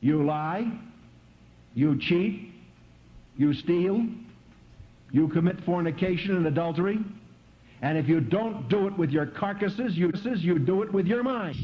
you lie, you cheat, you steal, you commit fornication and adultery, and if you don't do it with your carcasses, you do it with your mind.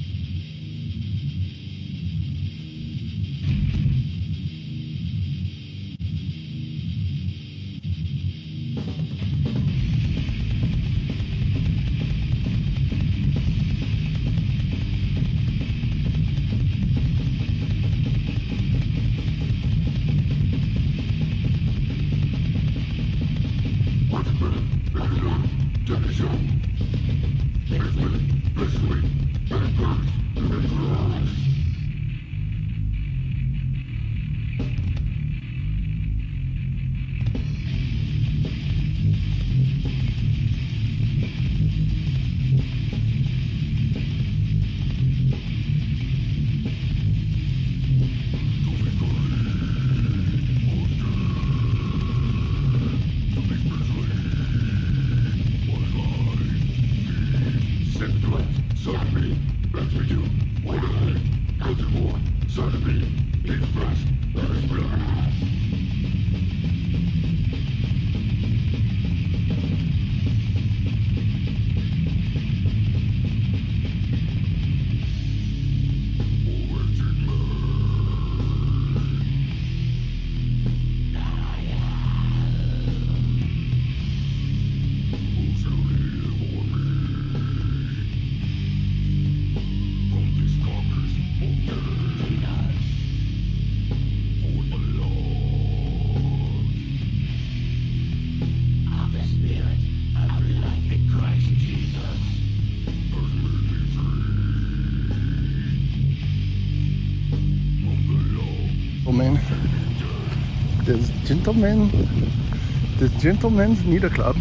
Does gentlemen need a club?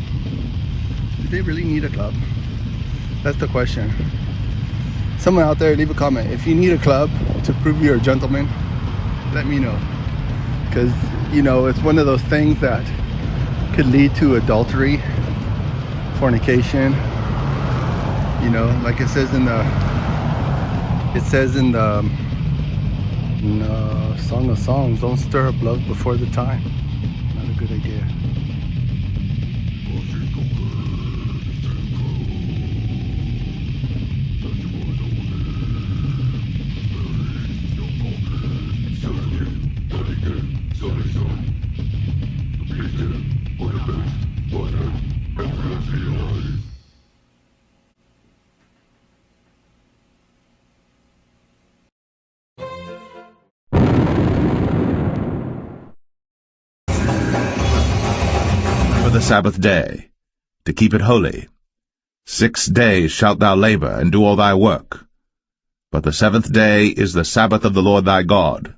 Do they really need a club? That's the question. Someone out there, leave a comment. If you need a club to prove you're a gentleman, let me know. Because, you know, it's one of those things that could lead to adultery, fornication. You know, like it says in the Song of Songs, don't stir up love before the time. Not a good idea. The Sabbath day, to keep it holy. 6 days shalt thou labor, and do all thy work. But the seventh day is the Sabbath of the Lord thy God.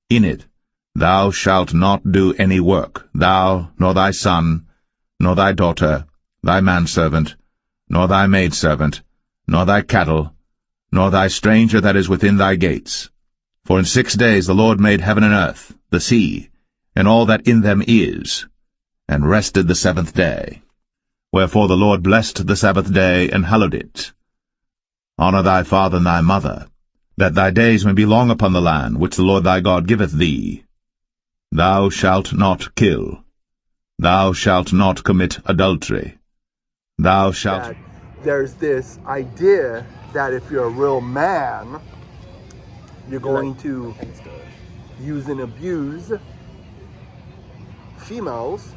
In it thou shalt not do any work, thou, nor thy son, nor thy daughter, thy manservant, nor thy maidservant, nor thy cattle, nor thy stranger that is within thy gates. For in 6 days the Lord made heaven and earth, the sea, and all that in them is, and rested the seventh day. Wherefore the Lord blessed the Sabbath day, and hallowed it. Honor thy father and thy mother, that thy days may be long upon the land which the Lord thy God giveth thee. Thou shalt not kill. Thou shalt not commit adultery. Thou shalt... There's this idea that if you're a real man, you're going to use and abuse females,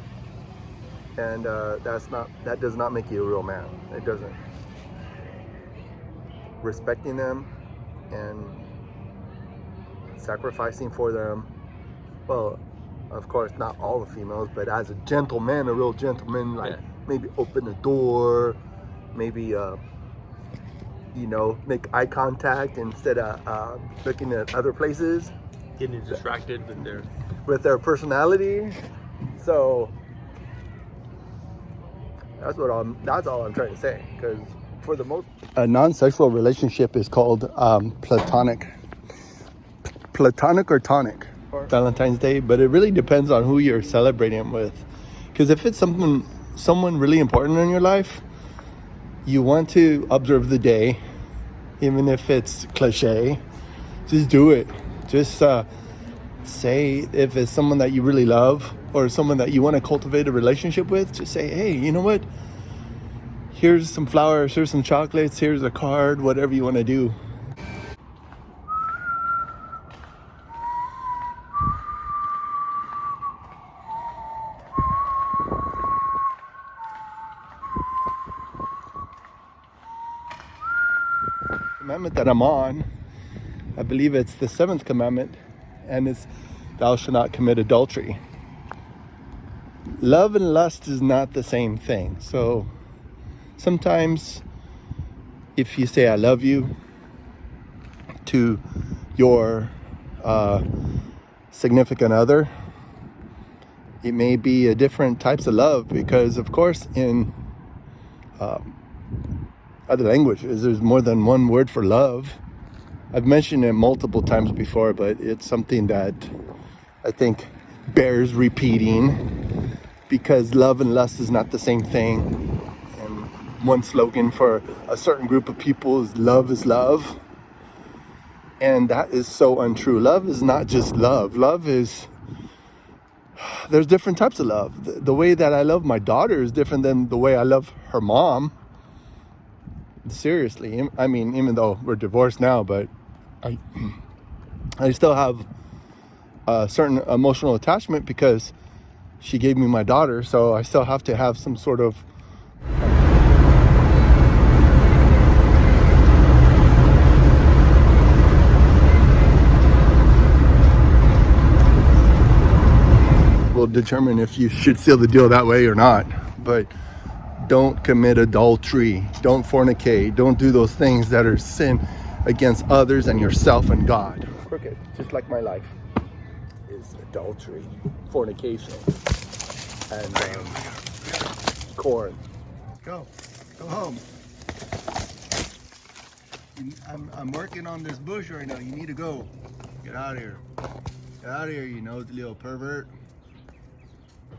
and that does not make you a real man. It doesn't. Respecting them and sacrificing for them. Well, of course, not all the females, but as a gentleman, a real gentleman, like maybe open the door, maybe make eye contact instead of looking at other places, getting distracted with their personality. So that's all I'm trying to say. Because for the most, a non-sexual relationship is called platonic or tonic. Valentine's Day, but it really depends on who you're celebrating with. Because if it's someone really important in your life, you want to observe the day, even if it's cliche. Just do it. Just say, if it's someone that you really love or someone that you want to cultivate a relationship with, just say, hey, you know what? Here's some flowers, here's some chocolates, here's a card, whatever you want to do. Commandment that I'm on, I believe it's the 7th commandment, and it's thou shalt not commit adultery. Love and lust is not the same thing. So sometimes if you say I love you to your significant other, it may be a different types of love, because of course in other languages there's more than one word for love. I've mentioned it multiple times before, but it's something that I think bears repeating, because love and lust is not the same thing. And one slogan for a certain group of people is love, and that is so untrue. Love is not just love. Love is, there's different types of love. The way that I love my daughter is different than the way I love her mom. Seriously, I mean, even though we're divorced now, but I still have a certain emotional attachment because she gave me my daughter, so I still have to have some sort of will determine if you should seal the deal that way or not. But don't commit adultery, don't fornicate, don't do those things that are sin against others and yourself and God. Crooked, just like my life, is adultery, fornication, and corn. Go home. I'm working on this bush right now. You need to go. Get out of here. Get out of here, you nosy little pervert.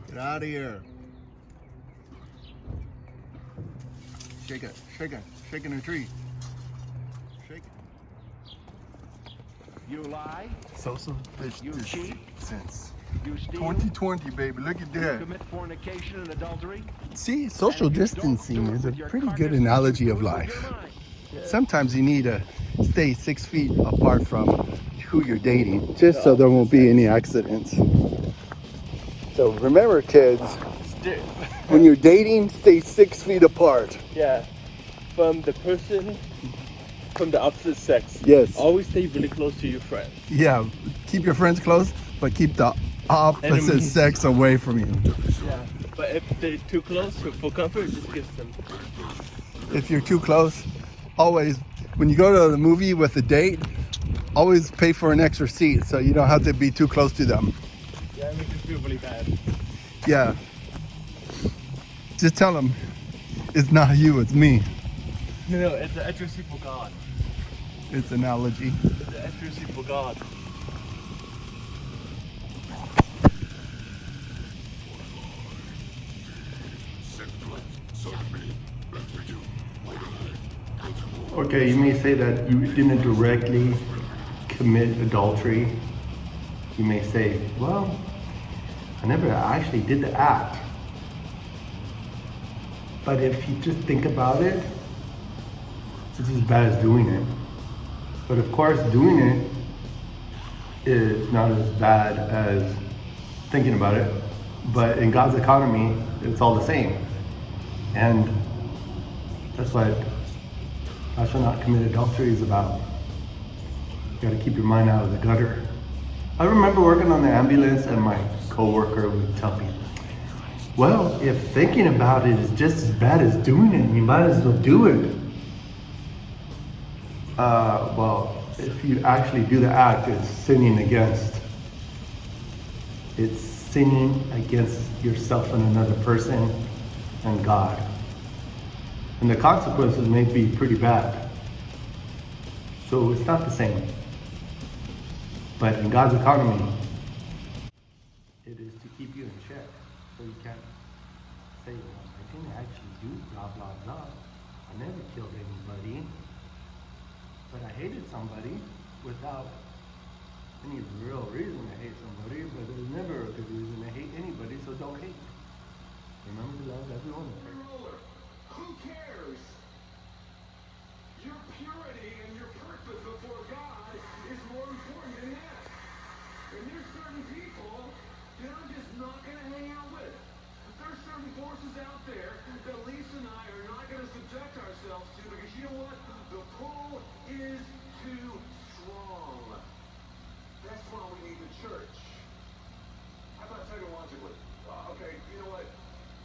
Get out of here. Shake it, shaking a tree. Shake it. You lie. Social You cheat. since You steal. 2020, baby. Look at You that. commit fornication and adultery. See, social distancing is a pretty good analogy of life. Sometimes you need to stay 6 feet apart from who you're dating, just so there won't be any accidents. So remember, kids, when you're dating, stay 6 feet apart. Yeah, from the person from the opposite sex. Yes. Always stay really close to your friends. Yeah, keep your friends close, but keep the opposite Enemies. sex away from you. Yeah, but if they're too close for comfort, just give them. If you're too close, always, when you go to the movie with a date, always pay for an extra seat so you don't have to be too close to them. Yeah, it makes you feel really bad. Yeah. Just tell them, it's not you, it's me. No, it's an accuracy for God. It's analogy. It's an accuracy for God. Okay, you may say that you didn't directly commit adultery. You may say, well, I never actually did the act. But if you just think about it, it's as bad as doing it. But of course, doing it is not as bad as thinking about it. But in God's economy, it's all the same. And that's what "thou shalt not commit adultery" is about. You gotta keep your mind out of the gutter. I remember working on the ambulance, and my coworker would tell me, well, if thinking about it is just as bad as doing it, you might as well do it. Well, if you actually do the act, it's sinning against yourself and another person and God. And the consequences may be pretty bad. So it's not the same. But in God's economy, it is to keep you in check. So you can't say, well, I didn't actually do blah, blah, blah. I never killed anybody. But I hated somebody without any real reason to hate somebody, but there's never a good reason to hate anybody, so don't hate. Remember to love everyone. Who cares? Your purity and your purpose before God is more important than that. And there's certain people that I'm just not going to hang out with. There's certain forces out there that Lisa and I are not going to subject ourselves to because you know what? The pull is too strong. That's why we need the church. How about technologically? Okay, you know what?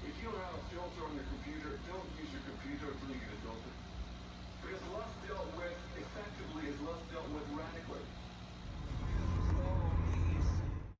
If you don't have a filter on your computer, don't use your computer until you get a filter. Because lust dealt with effectively is lust dealt with radically.